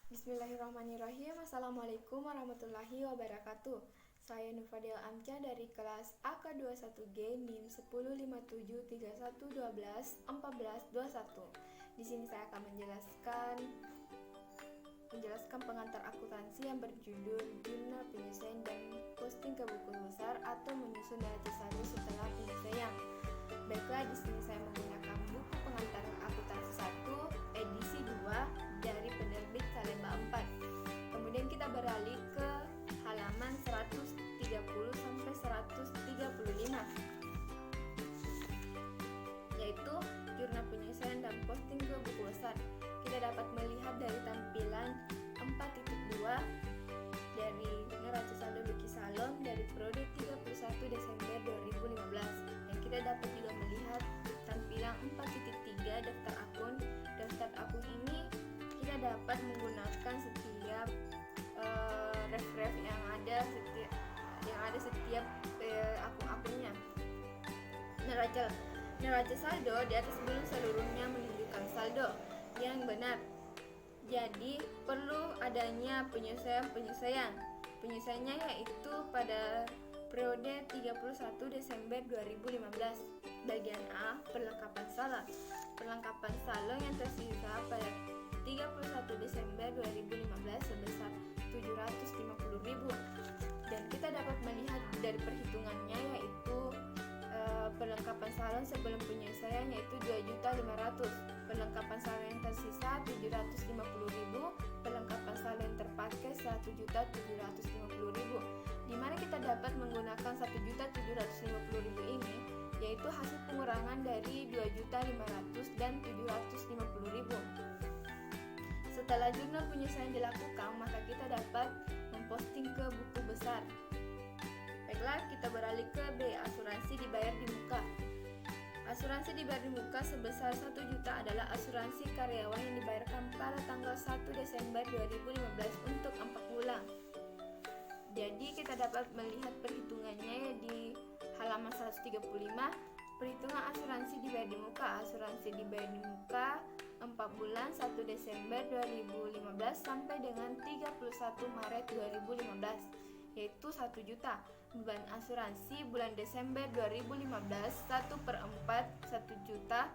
Bismillahirrahmanirrahim. Assalamualaikum warahmatullahi wabarakatuh. Saya Nufadil Amca dari kelas AK21G NIM 105731121421. Di sini saya akan menjelaskan pengantar akuntansi yang berjudul Jurnal Penyelesaian dan Posting ke Buku Besar atau menyusun neraca saldo setelah penyelesaian. Baiklah, di sini saya menggunakan buku pengantar akuntansi 1 edisi 2 dari penerbit Salemba 4. Kemudian kita beralih ke halaman 130 sampai 135, yaitu jurnal penyelesaian dan posting ke buku besar. Kita dapat melihat dari tampilan 4.2 dari neraca saldo Lucky Salon dari periode 31 Desember 2015, dan kita dapat juga melihat tampilan 4.3 daftar akun. Daftar akun ini kita dapat menggunakan setiap ref yang ada setiap akun-akunnya. Neraca saldo di atas belum seluruhnya menunjukkan saldo yang benar. Jadi perlu adanya penyesuaian. Penyesuaiannya yaitu pada periode 31 Desember 2015. Bagian A, perlengkapan saldo. Perlengkapan saldo yang tersisa pada 31 Desember 2015 sebesar 750.000. Dan kita dapat melihat dari perhitungannya yaitu perlengkapan saldo sebelum penyelesaian yaitu 2.500.000. Perlengkapan saldo yang tersisa 750.000. Perlengkapan saldo yang terpakai 1.750.000. Di mana kita dapat menggunakan 1.750.000 ini yaitu hasil pengurangan dari 2.500.000 dan 750.000. Setelah jurnal penyelesaian dilakukan, maka kita dapat memposting ke buku besar. Baiklah, kita beralih ke B, asuransi dibayar di muka. Asuransi dibayar di muka sebesar 1 juta adalah asuransi karyawan yang dibayarkan pada tanggal 1 Desember 2015 untuk 4 bulan. Jadi kita dapat melihat perhitungannya di halaman 135. Perhitungan asuransi dibayar di muka. Asuransi dibayar di muka 4 bulan 1 Desember 2015 sampai dengan 31 Maret 2015, yaitu 1 juta. Beban asuransi bulan Desember 2015 1/4 1 juta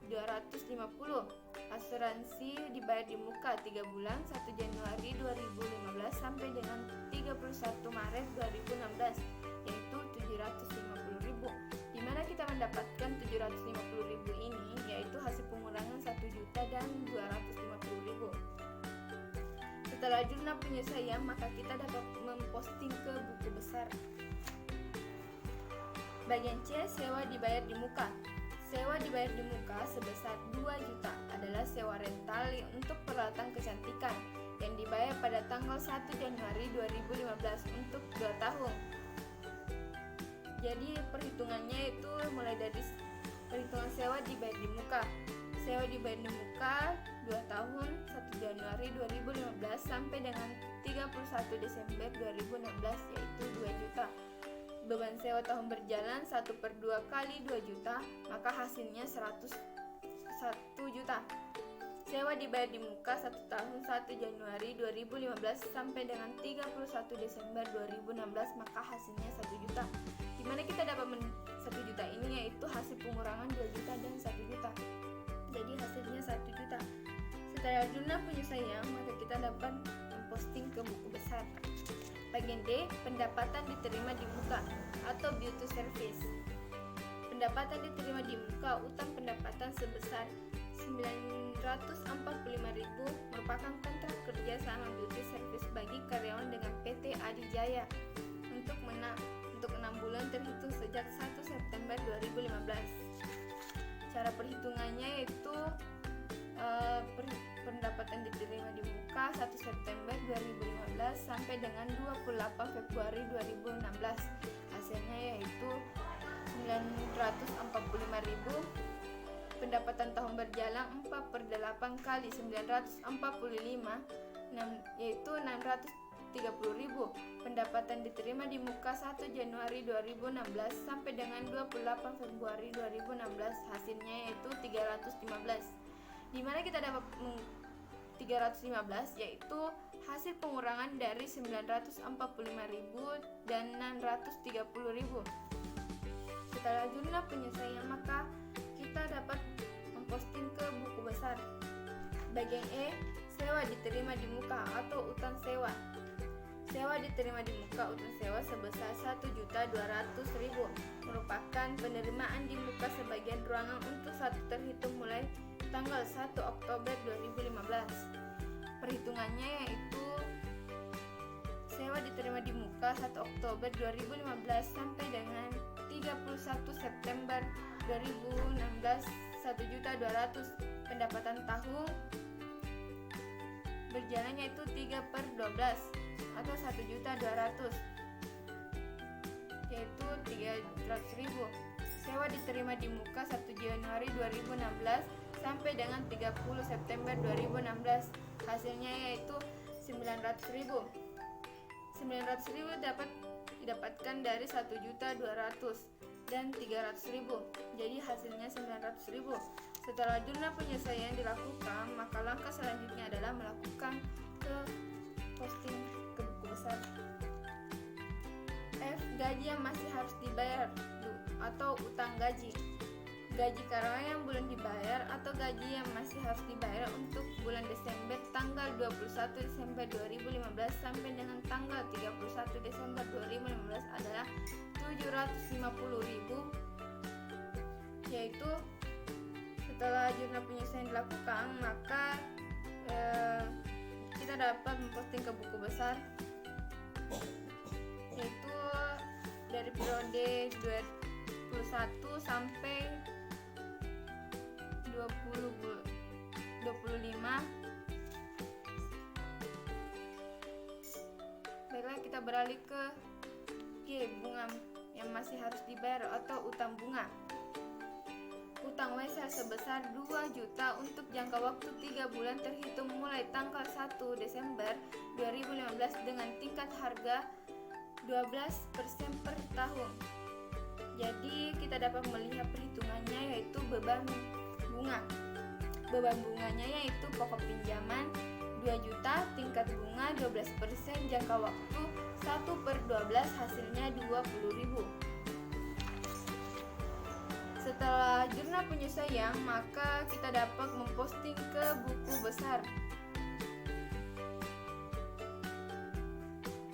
250. Asuransi dibayar di muka 3 bulan 1 Januari 2015 sampai dengan 31 Maret 2016, yaitu 750.000. Di mana kita mendapatkan 750.000 ini yaitu hasil pengurangan 1 juta dan 250.000. Setelah jurnal penyelesaian, maka kita dapat memposting ke buku besar. Bagian C, sewa dibayar di muka. Sewa dibayar di muka sebesar 2 juta adalah sewa rental untuk peralatan kecantikan yang dibayar pada tanggal 1 Januari 2015 untuk 2 tahun. Jadi perhitungannya itu mulai dari perhitungan sewa dibayar di muka. Sewa dibayar di muka 2 tahun 1 Januari 2015 sampai dengan 31 Desember 2016 yaitu 2 juta. Beban sewa tahun berjalan 1/2 kali 2 juta, maka hasilnya 101 juta. Sewa dibayar di muka 1 tahun 1 Januari 2015 sampai dengan 31 Desember 2016, maka hasilnya 1 juta. Dimana kita dapat 1 juta ini yaitu hasil pengurangan 2 juta dan 1 juta. Jadi hasilnya 1 juta. Setelah jurnal penyelesaian, maka kita dapat memposting ke buku besar. Bagian D, pendapatan diterima di muka atau beauty service. Pendapatan diterima di muka utang pendapatan sebesar 945.000 merupakan kontrak kerja sama beauty service bagi karyawan dengan PT Adijaya untuk 6 bulan terhitung sejak 1 September 2015. Cara perhitungannya yaitu pendapatan diterima di muka 1 September 2015 sampai dengan 28 Februari 2016. Hasilnya yaitu 945.000. Pendapatan tahun berjalan 4/8 kali 945 yaitu 630.000. Pendapatan diterima di muka 1 Januari 2016 sampai dengan 28 Februari 2016. Hasilnya yaitu 315. Di mana kita dapat 315 yaitu hasil pengurangan dari 945.000 dan 630.000. Setelah jurnal penyelesaian, maka kita dapat memposting ke buku besar. Bagian E, sewa diterima di muka atau utang sewa. Sewa diterima di muka utang sewa sebesar 1.200.000 merupakan penerimaan di muka sebagian ruangan untuk satu terhitung mulai tanggal 1 Oktober 2015. Perhitungannya yaitu sewa diterima di muka 1 Oktober 2015 sampai dengan 31 September 2016 1.200.000. Pendapatan tahun berjalan yaitu 3/12 atau 1.200.000 yaitu 300.000. Sewa diterima di muka 1 Januari 2016 sampai dengan 30 September 2016, hasilnya yaitu 900.000. 900.000 dapat didapatkan dari 1.200.000 dan 300.000, jadi hasilnya 900.000. Setelah jurnal penyelesaian dilakukan, maka langkah selanjutnya adalah melakukan ke posting ke buku besar. F. Gaji yang masih harus dibayar atau utang gaji. Gaji karyawan yang belum dibayar atau gaji yang masih harus dibayar untuk bulan Desember tanggal 21 Desember 2015 sampai dengan tanggal 31 Desember 2015 adalah 750.000, yaitu setelah jurnal penyelesaian dilakukan, maka kita dapat memposting ke buku besar, yaitu dari periode 21 sampai 25. Baiklah, kita beralih ke G, bunga yang masih harus dibayar atau utang bunga. Utang wesel sebesar 2 juta untuk jangka waktu 3 bulan terhitung mulai tanggal 1 Desember 2015 dengan tingkat harga 12% per tahun. Jadi kita dapat melihat perhitungannya yaitu beban bunga. Beban bunganya yaitu pokok pinjaman 2 juta, tingkat bunga 12%, jangka waktu 1/12, hasilnya 20.000. Setelah jurnal penyelesaian, maka kita dapat memposting ke buku besar.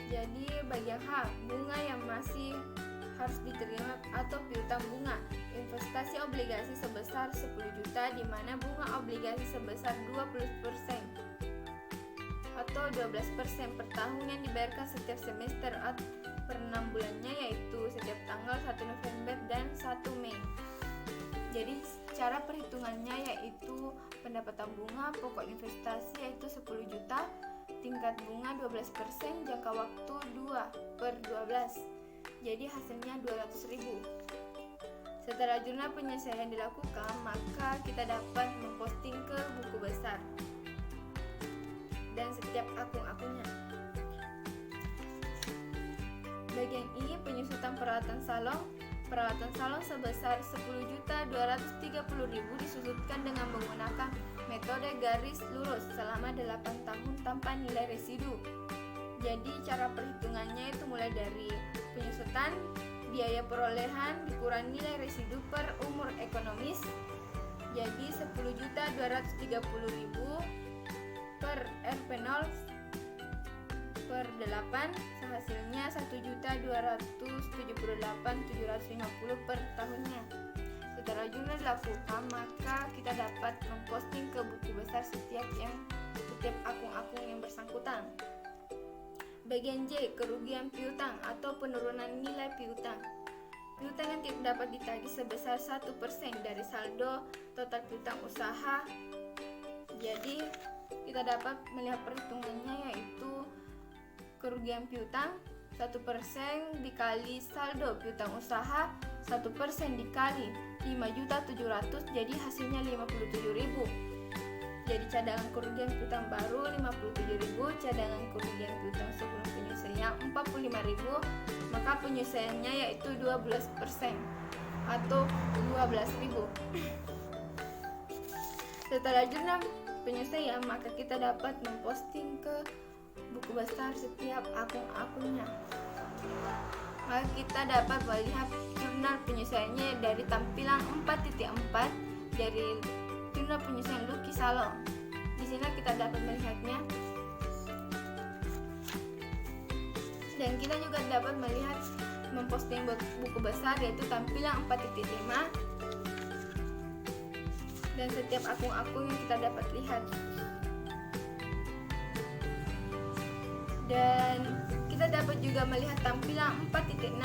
Jadi bagian H, bunga yang masih harus diterima atau piutang bunga. Investasi obligasi sebesar 10 juta di mana bunga obligasi sebesar 20% atau 12% per tahun yang dibayarkan setiap semester atau per 6 bulannya, yaitu setiap tanggal 1 November dan 1 Mei. Jadi cara perhitungannya yaitu pendapatan bunga pokok investasi yaitu 10 juta, tingkat bunga 12%, jangka waktu 2/12. Jadi hasilnya 200.000. Setelah jurnal penyelesaian dilakukan, maka kita dapat memposting ke buku besar dan setiap akun-akunnya. Bagian I, penyusutan peralatan salon. Peralatan salon sebesar 10.230.000 disusutkan dengan menggunakan metode garis lurus selama 8 tahun tanpa nilai residu. Jadi cara perhitungannya itu mulai dari penyusutan, biaya perolehan dikurangi nilai residu per umur ekonomis. Jadi 10.230.000 per RP0 per 8, hasilnya 1.278.750 per tahunnya. Setelah jurnal dilakukan, maka kita dapat memposting ke buku besar setiap akun-akun yang bersangkutan. Bagian J, kerugian piutang atau penurunan nilai piutang. Piutang yang tidak dapat ditagih sebesar 1% dari saldo total piutang usaha. Jadi kita dapat melihat perhitungannya yaitu kerugian piutang 1% dikali saldo piutang usaha 1% dikali 5.700.000, jadi hasilnya 57.000. Jadi cadangan kerugian piutang baru 57.000, cadangan kerugian piutang sebelum penyelesaian 45.000, maka penyelesaiannya yaitu 12% atau 12.000. Setelah jurnal penyelesaian, maka kita dapat memposting ke buku besar setiap akun-akunnya. Maka kita dapat melihat jurnal penyelesaiannya dari tampilan 4.4 dari jurnal penyelesaian Lucky Salon. Di sini kita dapat melihatnya. Dan kita juga dapat melihat memposting buku besar yaitu tampilan 4.5 dan setiap akun-akun yang kita dapat lihat. Dan kita dapat juga melihat tampilan 4.6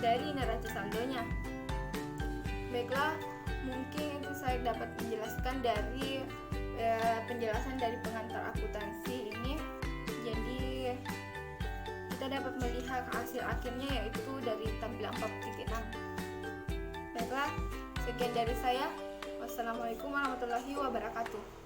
dari neraca saldonya. Baiklah, mungkin itu saya dapat menjelaskan dari penjelasan dari pengantar akuntansi ini. Jadi kita dapat melihat hasil akhirnya yaitu dari tampilan 4.6. Baiklah, sekian dari saya. Wassalamualaikum warahmatullahi wabarakatuh.